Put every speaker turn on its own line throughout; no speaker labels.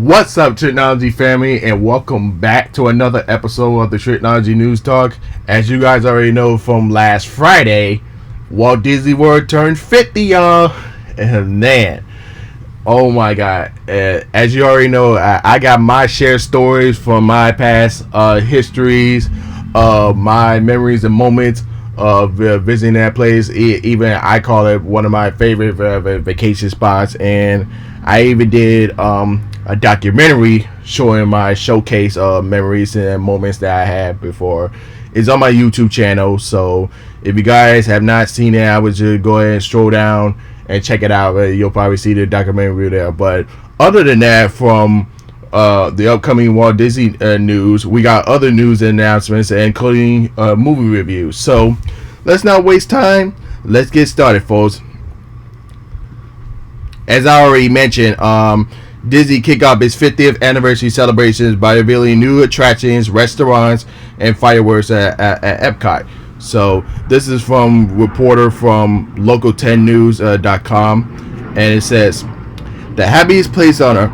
What's up, Tricology family, and welcome back to another episode of the Tricology News Talk. As you guys already know from last Friday, Walt Disney World turned 50, y'all. And man, oh my God. As you already know, I got my share stories from my past histories, my memories and moments of visiting that place. Even I call it one of my favorite vacation spots, and I even did a documentary showing my showcase of memories and moments that I had before. It's on my YouTube channel, so if you guys have not seen it, I would just go ahead and stroll down and check it out. You'll probably see the documentary there. But other than that, from the upcoming Walt Disney news, we got other news and announcements, including movie reviews. So let's not waste time. Let's get started, folks. As I already mentioned, Disney kicked off its 50th anniversary celebrations by revealing new attractions, restaurants, and fireworks at Epcot. So this is from reporter from local10news.com, and it says, the happiest place on earth,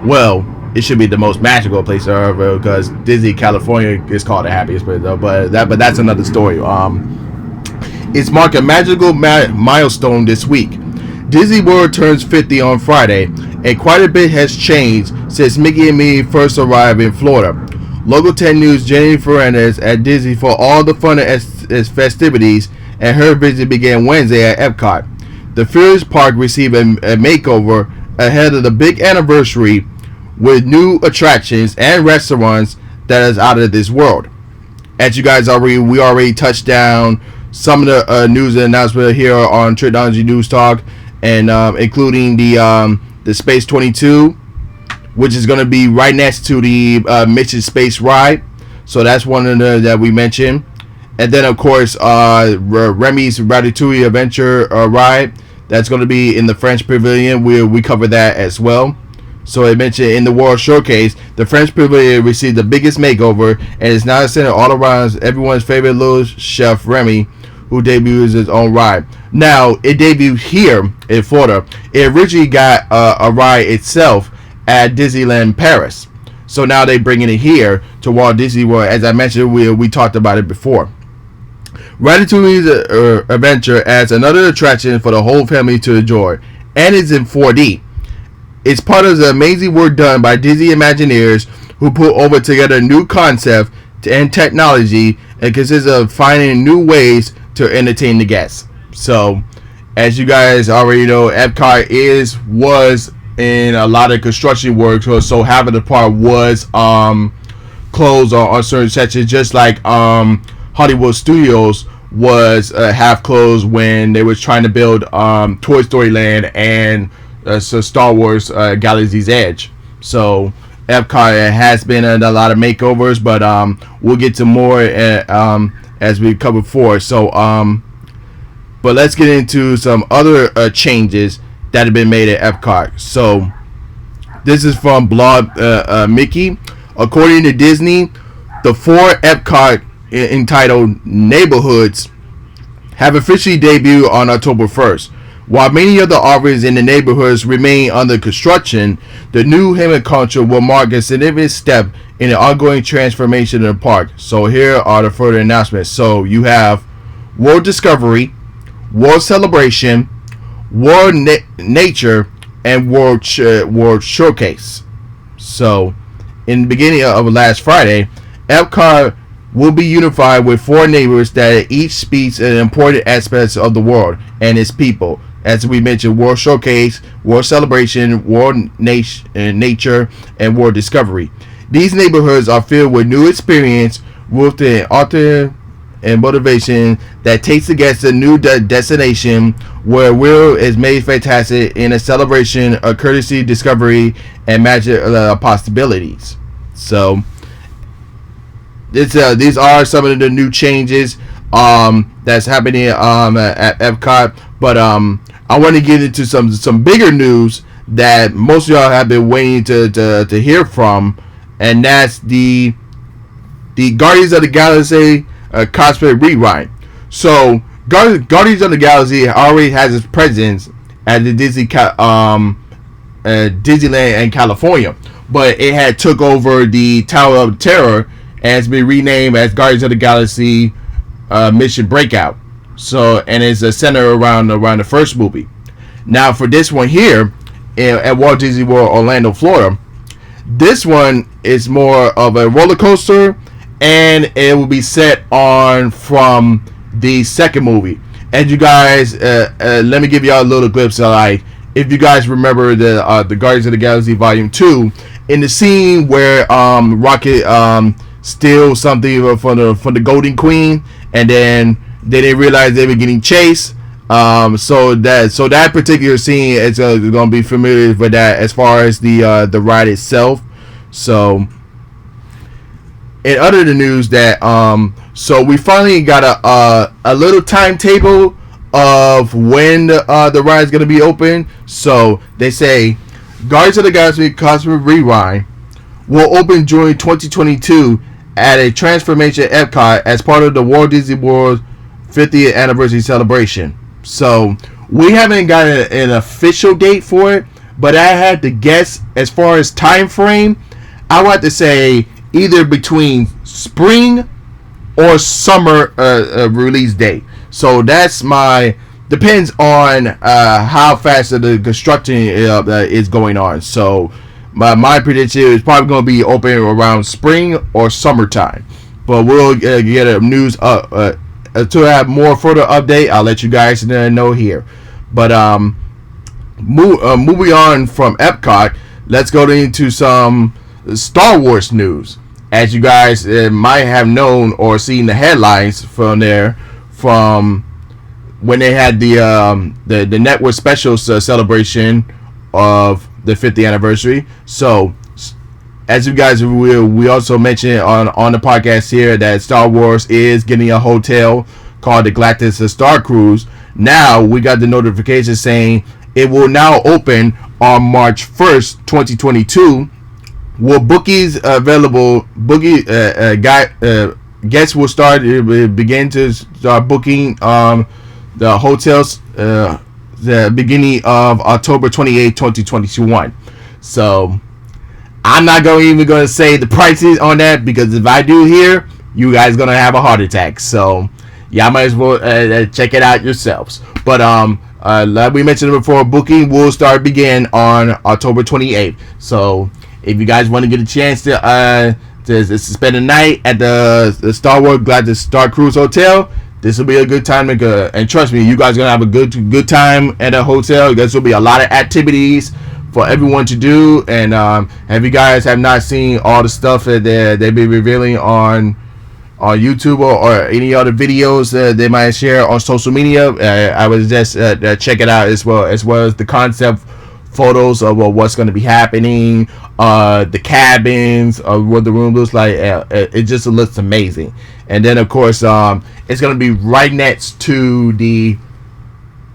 well, it should be the most magical place on earth, because Disney California is called the happiest place, though, but that's another story. It's marked a magical milestone this week. Disney World turns 50 on Friday, and quite a bit has changed since Mickey and Minnie first arrived in Florida. Local 10 News' Jenny Fernandez at Disney for all the fun as festivities, and her visit began Wednesday at Epcot. The Fearless Park received a makeover ahead of the big anniversary with new attractions and restaurants that is out of this world. As you guys we already touched down some of the news and announcements here on Tricology News Talk, and including the Space 22, which is going to be right next to the Mission Space ride. So that's one of the that we mentioned. And then, of course, Remy's Ratatouille Adventure ride. That's going to be in the French Pavilion. We cover that as well. So I mentioned in the World Showcase, the French Pavilion received the biggest makeover, and is now centered all around everyone's favorite little chef, Remy, who debuts his own ride. Now, it debuted here in Florida. It originally got a ride itself at Disneyland Paris. So now they're bringing it here to Walt Disney World. As I mentioned, we talked about it before. Ratatouille's adventure adds another attraction for the whole family to enjoy, and it's in 4D. It's part of the amazing work done by Disney Imagineers, who put over together new concept and technology, and consists of finding new ways to entertain the guests. So, as you guys already know, Epcot was in a lot of construction work, so half of the park was closed on certain sections, just like Hollywood Studios was half closed when they was trying to build Toy Story Land and so Star Wars Galaxy's Edge. So Epcot has been in a lot of makeovers, but we'll get to more as we covered before. So but let's get into some other changes that have been made at Epcot. So this is from blog Mickey. According to Disney, the 4 Epcot entitled Neighborhoods have officially debuted on October 1st. While many of the offerings in the neighborhoods remain under construction, the new Hammond Culture will mark a significant step in the ongoing transformation of the park. So here are the further announcements. So you have World Discovery, World Celebration, World Nature, and World Showcase. So in the beginning of last Friday, Epcot will be unified with 4 neighborhoods that each speaks in important aspects of the world and its people. As we mentioned, World Showcase, World Celebration, World Nature, and World Discovery. These neighborhoods are filled with new experience, with the author and motivation that takes the guests to a new destination where world is made fantastic in a celebration of courtesy, discovery, and magic possibilities. So these are some of the new changes that's happening at Epcot. But I want to get into some bigger news that most of y'all have been waiting to hear from, and that's the Guardians of the Galaxy cosplay rewrite. So Guardians of the Galaxy already has its presence at the Disneyland in California, but it had took over the Tower of Terror and it's been renamed as Guardians of the Galaxy Mission Breakout. So, and it's a center around the first movie. Now for this one here at Walt Disney World Orlando, Florida, this one is more of a roller coaster, and it will be set on from the second movie. And you guys, let me give y'all a little glimpse of, like, if you guys remember the Guardians of the Galaxy Volume 2, in the scene where Rocket steals something from the Golden Queen, and then they didn't realize they were getting chased. So that particular scene is going to be familiar with that as far as the ride itself. So, in other news that so we finally got a little timetable of when the ride is going to be open. So they say Guardians of the Galaxy Cosmic Rewind will open during 2022 at a transformation Epcot as part of the Walt Disney World 50th anniversary celebration. So we haven't got an official date for it, but I had to guess as far as time frame. I would have to say either between spring or summer release date. So that's depends on how fast the construction is going on. So my prediction is probably going to be open around spring or summertime. But we'll get a news to have more further update. I'll let you guys know here. But moving on from Epcot, let's go into some Star Wars news. As you guys might have known or seen the headlines from there, from when they had the network special celebration of the 50th anniversary. So, as you guys we also mentioned on the podcast here that Star Wars is getting a hotel called the Galactic Star Cruise. Now we got the notification saying it will now open on March 1st, 2022. With bookings available, guests will begin to start booking the hotels the beginning of October 28, 2021. So I'm not even going to say the prices on that, because if I do here, you guys going to have a heart attack. So yeah, I might as well check it out yourselves. But like we mentioned before, booking will begin on October 28th. So if you guys want to get a chance to spend a night at the Star Wars Galactic Star Cruise Hotel, this will be a good time to go. And trust me, you guys are going to have a good time at a hotel. There will be a lot of activities for everyone to do. And if you guys have not seen all the stuff that they be revealing on YouTube or any other videos they might share on social media, I would just check it out as well as the concept photos of what's going to be happening, the cabins, what the room looks like. It just looks amazing. And then of course it's going to be right next to the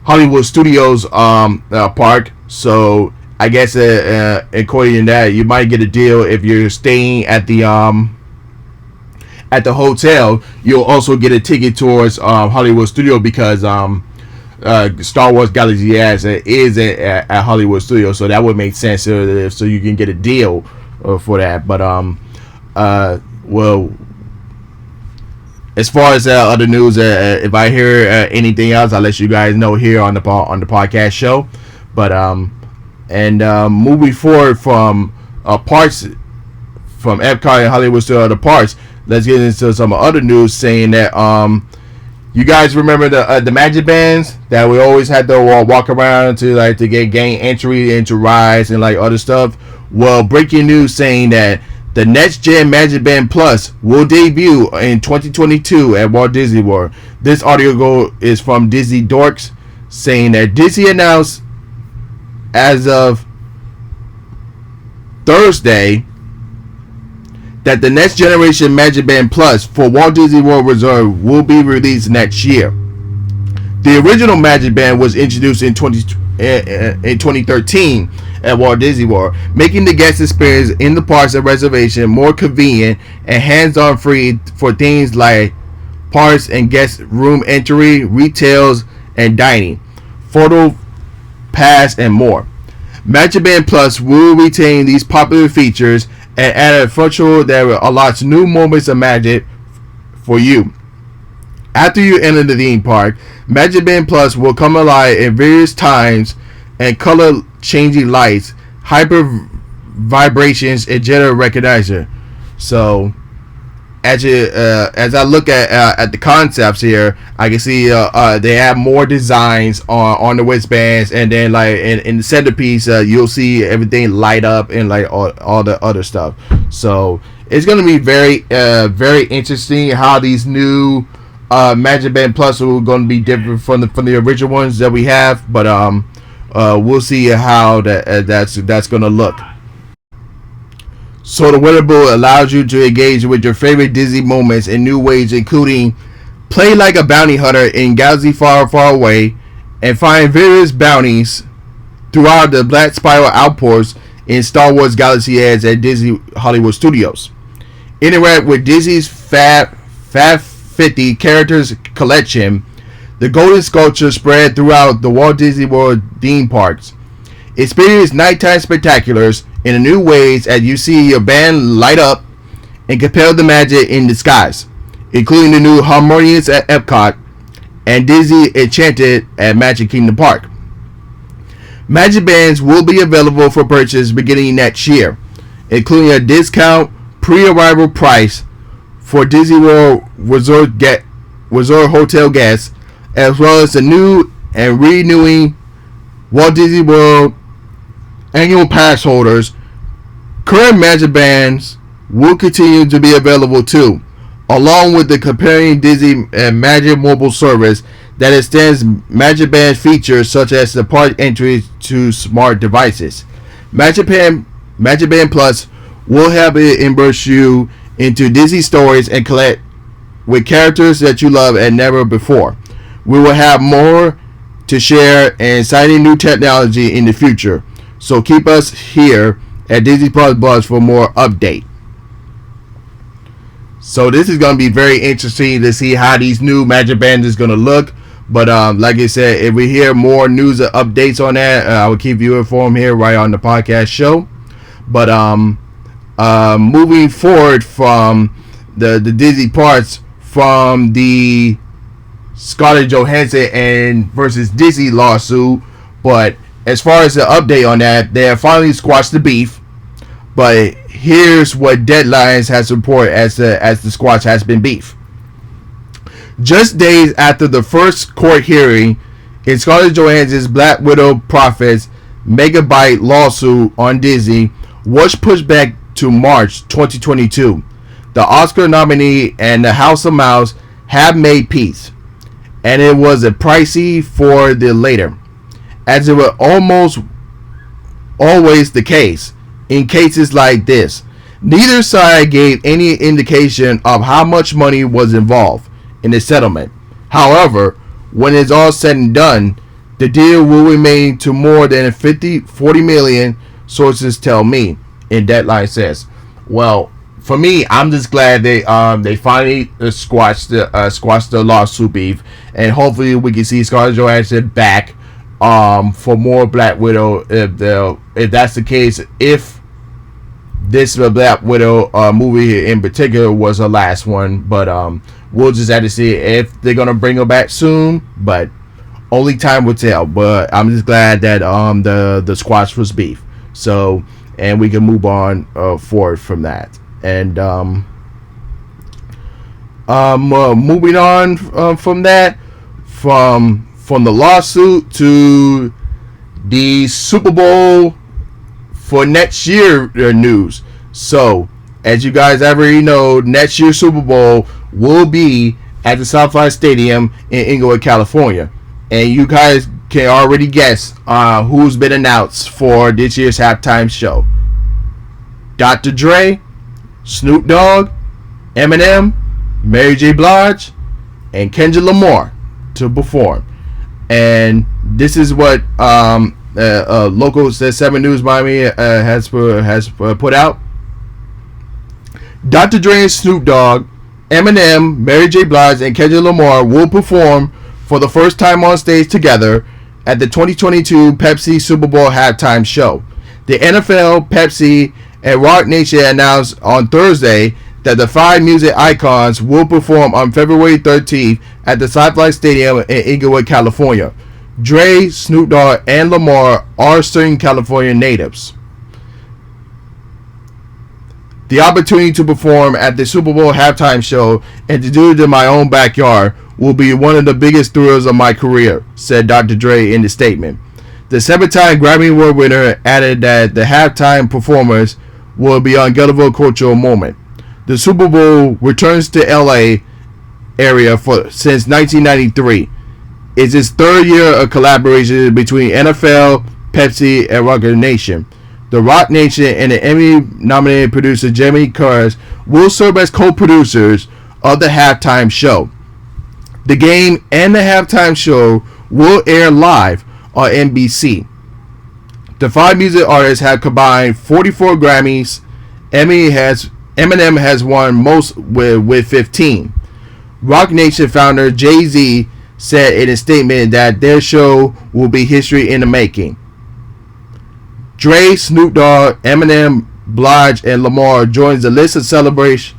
Hollywood Studios park. So I guess according to that, you might get a deal if you're staying at the hotel. You'll also get a ticket towards Hollywood Studio, because Star Wars Galaxy is at Hollywood Studios, so that would make sense. So you can get a deal for that. But well, as far as other news, if I hear anything else, I'll let you guys know here on the podcast show. But moving forward from parts from Epcot and Hollywood to other parts, let's get into some other news saying that you guys remember the magic bands that we always had to walk around to gain entry into rides and like other stuff. Well, breaking news saying that the next gen Magic Band Plus will debut in 2022 at Walt Disney World. This article is from Disney Dorks saying that Disney announced as of Thursday that the next generation Magic Band Plus for Walt Disney World Resort will be released next year. The original Magic Band was introduced in 2013 at Walt Disney World, making the guest experience in the parks and reservation more convenient and hands-on free for things like parks and guest room entry, retails and dining, photo pass, and more. Magic Band Plus will retain these popular features and add a feature that allows new moments of magic for you. After you enter the theme park, Magic Band Plus will come alive in various times and color changing lights, hyper vibrations, and general recognizer. So as I look at the concepts here, I can see they have more designs on the wristbands, and then like in the centerpiece, you'll see everything light up and like all the other stuff. So it's gonna be very interesting how these new Magic Band Plus are going to be different from the original ones that we have, but we'll see how that's going to look. So the wearable allows you to engage with your favorite Disney moments in new ways, including play like a bounty hunter in galaxy far, far away, and find various bounties throughout the Black Spiral outposts in Star Wars Galaxy Edge at Disney Hollywood Studios. Interact with Disney's Fab 50 characters collection, the golden sculpture spread throughout the Walt Disney World theme parks. Experience nighttime spectaculars in new ways as you see your band light up and compel the magic in the skies, including the new Harmonious at Epcot and Disney Enchanted at Magic Kingdom Park. Magic Bands will be available for purchase beginning next year, including a discount pre-arrival price for Disney World Resort Hotel guests, as well as the new and renewing Walt Disney World annual pass holders. Current Magic Bands will continue to be available too, along with the companion Disney Magic mobile service that extends Magic Band features such as the park entry to smart devices. Magic Band Plus will have it immerse you into Disney stories and collect with characters that you love and never before. We will have more to share and exciting new technology in the future. So keep us here at Disney Plus Buzz for more update. So this is going to be very interesting to see how these new Magic Bands is going to look. But like I said, if we hear more news or updates on that, I will keep you informed here right on the podcast show. But moving forward from the Disney parts, from the Scarlett Johansson and versus Disney lawsuit, but as far as the update on that, they have finally squashed the beef. But here's what Deadlines has reported as the squash has been beef. Just days after the first court hearing in Scarlett Johansson's Black Widow Profits Megabyte lawsuit on Disney was pushed back to March 2022. The Oscar nominee and the House of Mouse have made peace, and it was a pricey for the later, as it was almost always the case in cases like this. Neither side gave any indication of how much money was involved in the settlement. However, when it's all said and done, the deal will remain to more than 40 million, sources tell me, and Deadline says. Well, for me, I'm just glad they finally squashed the lawsuit beef, and hopefully we can see Scarlett Johansson back for more Black Widow if that's the case. If this Black Widow movie in particular was the last one, but we'll just have to see if they're gonna bring her back soon. But only time will tell. But I'm just glad that the squash was beef. So, and we can move on forward from that. And moving on from that, from the lawsuit to the Super Bowl for next year news. So, as you guys already know, next year's Super Bowl will be at the SoFi Stadium in Inglewood, California. And you guys can already guess who's been announced for this year's halftime show. Dr. Dre, Snoop Dogg, Eminem, Mary J. Blige, and Kendrick Lamar to perform. And this is what local 7 News Miami has put out. Dr. Dre and Snoop Dogg, Eminem, Mary J. Blige, and Kendrick Lamar will perform for the first time on stage together at the 2022 Pepsi Super Bowl halftime show. The NFL, Pepsi, and Rock Nation announced on Thursday that the 5 music icons will perform on February 13th at the SoFi Stadium in Inglewood, California. Dre, Snoop Dogg, and Lamar are Southern California natives. The opportunity to perform at the Super Bowl halftime show and to do it in my own backyard will be one of the biggest thrills of my career, said Dr. Dre in the statement. The 7-time Grammy Award winner added that the halftime performers will be an unforgettable cultural moment. The Super Bowl returns to LA area since 1993. It's its third year of collaboration between NFL, Pepsi, and Rock Nation. The Rock Nation and the Emmy-nominated producer Jamie Curtis will serve as co-producers of the halftime show. The game and the halftime show will air live on NBC. The 5 music artists have combined 44 Grammys. Eminem has won most with 15. Rock Nation founder Jay-Z said in a statement that their show will be history in the making. Dre, Snoop Dogg, Eminem, Blige, and Lamar joins the list of celebration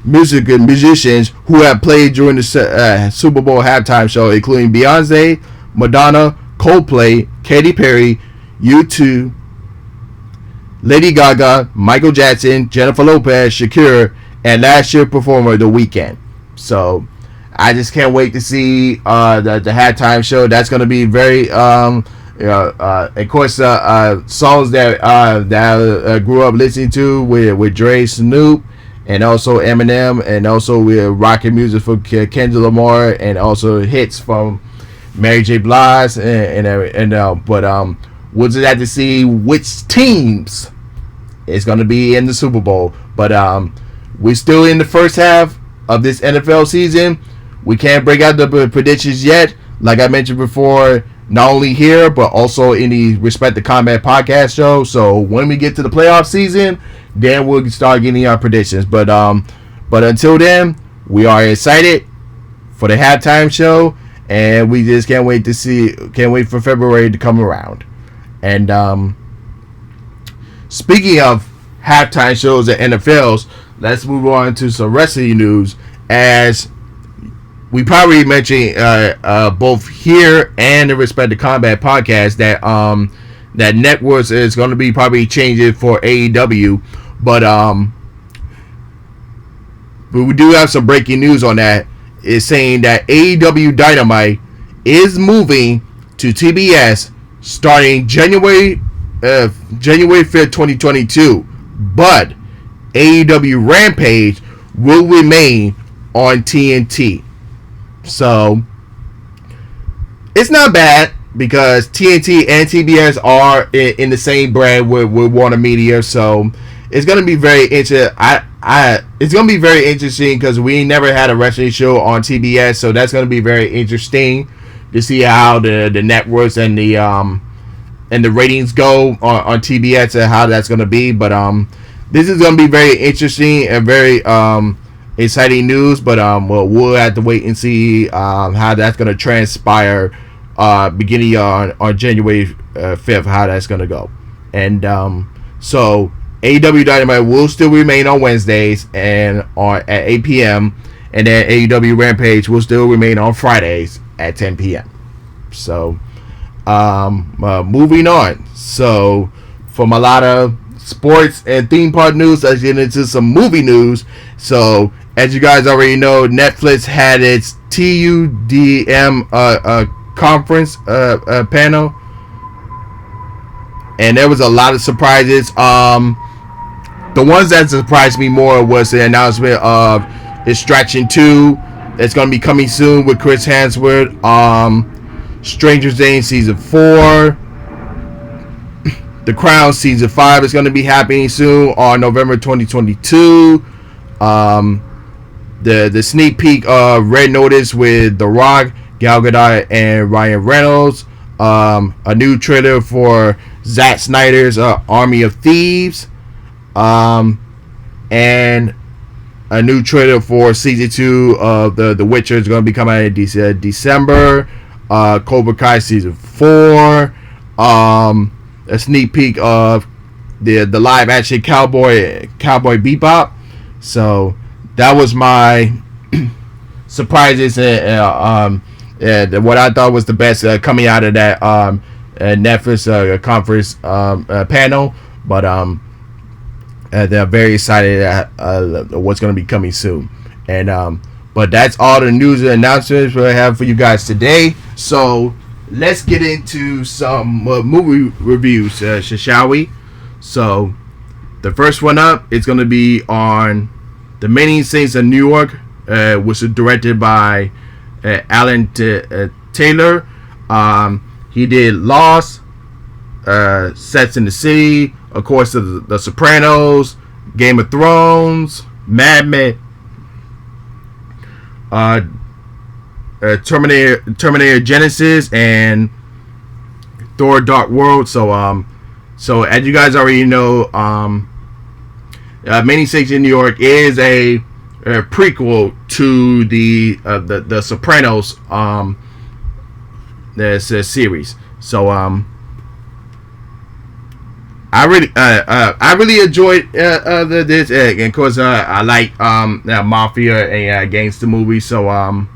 musicians who have played during the Super Bowl halftime show, including Beyonce, Madonna, Coldplay, Katy Perry, U2, Lady Gaga, Michael Jackson, Jennifer Lopez, Shakira, and last year's performer The Weeknd. So I just can't wait to see the halftime show. That's going to be very of course, songs that I grew up listening to with Dre, Snoop, and also Eminem, and also we're rocking music for Kendrick Lamar, and also hits from Mary J. Blige, but we'll just have to see which teams is going to be in the Super Bowl. But we're still in the first half of this NFL season. We can't break out the predictions yet. Like I mentioned before, not only here, but also in the Respect the Combat podcast show. So when we get to the playoff season, then we'll start getting our predictions. But until then, we are excited for the halftime show, and we just can't wait for February to come around. And speaking of halftime shows at NFLs, let's move on to some wrestling news. As we probably mentioned both here and the Respect to Combat podcast that networks is going to be probably changing for AEW, but we do have some breaking news on that. It's saying that AEW Dynamite is moving to TBS starting January 5th, 2022, but AEW Rampage will remain on TNT. So it's not bad because TNT and TBS are in the same brand with Warner Media. So it's gonna be very interesting. It's gonna be very interesting because we never had a wrestling show on TBS, so that's gonna be very interesting to see how the networks and the ratings go on TBS and how that's gonna be. But this is gonna be very interesting and very exciting news, but we'll have to wait and see how that's going to transpire beginning on January 5th, how that's going to go. And so AEW Dynamite will still remain on Wednesdays and at 8 p.m. and then AEW Rampage will still remain on Fridays at 10 p.m. So moving on. So from a lot of sports and theme park news, let's get into some movie news. So as you guys already know, Netflix had its TUDM conference panel, and there was a lot of surprises. The ones that surprised me more was the announcement of Extraction 2. It's going to be coming soon with Chris Hemsworth. Stranger Things Season 4. The Crown Season 5 is going to be happening soon on November 2022. The sneak peek of Red Notice with The Rock, Gal Gadot, and Ryan Reynolds. A new trailer for Zack Snyder's Army of Thieves. And a new trailer for Season 2 of The Witcher is going to be coming out in December. Cobra Kai season 4, a sneak peek of the live action Cowboy Bebop. So that was my surprises and what I thought was the best coming out of that Netflix conference panel. But they're very excited at what's going to be coming soon. And but that's all the news and announcements we have for you guys today. So let's get into some movie reviews, shall we? So the first one up is going to be on The Many Saints of Newark, which is directed by Alan Taylor. He did Lost, Sex and the City, of course, the Sopranos, Game of Thrones, Mad Men, Terminator Genesis, and Thor: Dark World. So as you guys already know, Many Saints in New York is a prequel to the Sopranos series. So I really enjoyed this, and of course I like mafia and gangster movies. So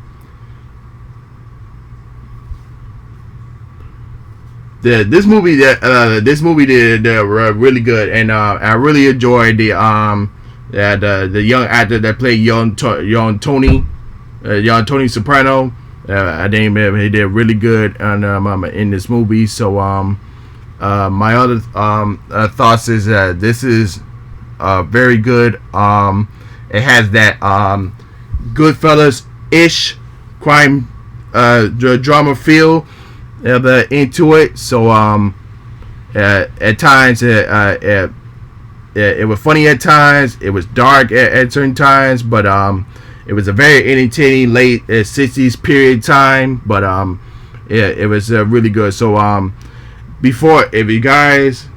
this movie did really good, and I really enjoyed the young actor that played young Tony Soprano. I think he did really good in this movie. So my other thoughts is that this is very good. It has that Goodfellas-ish crime drama feel into it. So at times it was funny at times, it was dark at certain times, but it was a very entertaining late 60s period time. But it was really good. So before, if you guys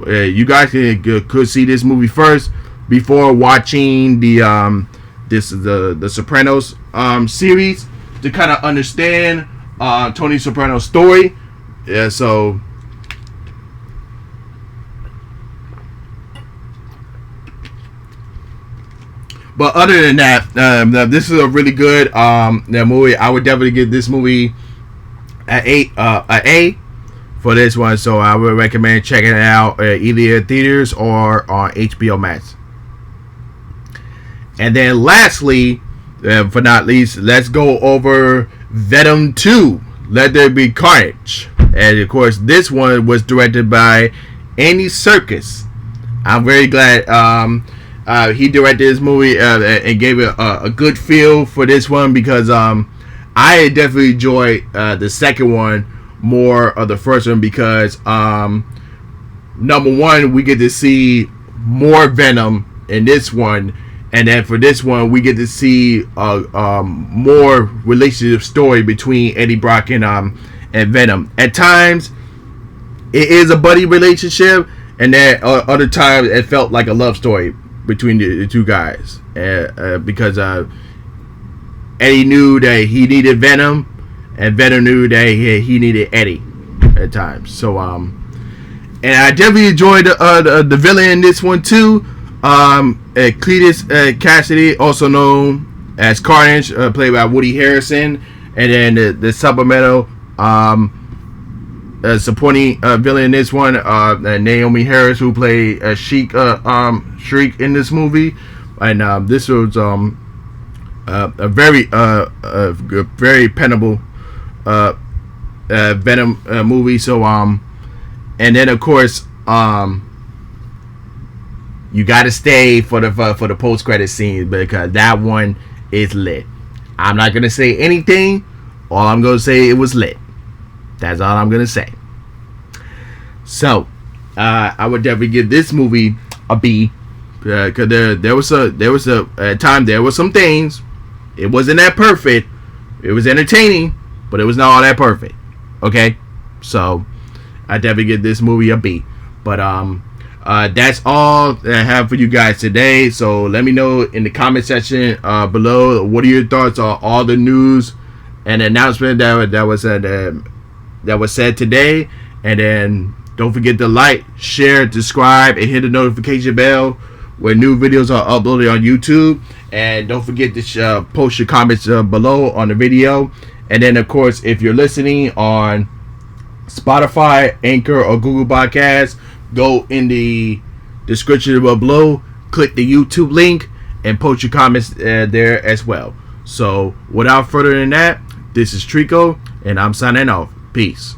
could see this movie first before watching the Sopranos series to kind of understand Tony Soprano's story. Yeah, so but other than that, this is a really good movie. I would definitely give this movie an A for this one. So I would recommend checking it out either in theaters or on HBO Max. And then lastly, for not least, let's go over Venom 2, Let There Be Carnage. And of course, this one was directed by Andy Serkis. I'm very glad he directed this movie and gave it a good feel for this one, because I definitely enjoyed the second one more of the first one, because number one, we get to see more Venom in this one. And then for this one, we get to see more relationship story between Eddie Brock and Venom. At times, it is a buddy relationship, and then other times it felt like a love story between the two guys, because Eddie knew that he needed Venom, and Venom knew that he needed Eddie at times. So and I definitely enjoyed the villain in this one too. Cletus Cassidy, also known as Carnage, played by Woody Harrelson, and then the supplemental supporting villain in this one, Naomi Harris, who played Shriek in this movie. And this was a very penable Venom movie. So and then of course you gotta stay for the post credit scene, because that one is lit. I'm not gonna say anything. All I'm gonna say, it was lit. That's all I'm gonna say. So I would definitely give this movie a B, because there was a time, there was some things. It wasn't that perfect. It was entertaining, but it was not all that perfect. Okay, so I definitely give this movie a B. But that's all that I have for you guys today. So let me know in the comment section below, what are your thoughts on all the news an announcement that was said today. And then don't forget to like, share, subscribe, and hit the notification bell when new videos are uploaded on YouTube. And don't forget to post your comments below on the video. And then, of course, if you're listening on Spotify, Anchor, or Google Podcasts, go in the description below, click the YouTube link, and post your comments there as well. So, without further than that, this is Trico, and I'm signing off. Peace.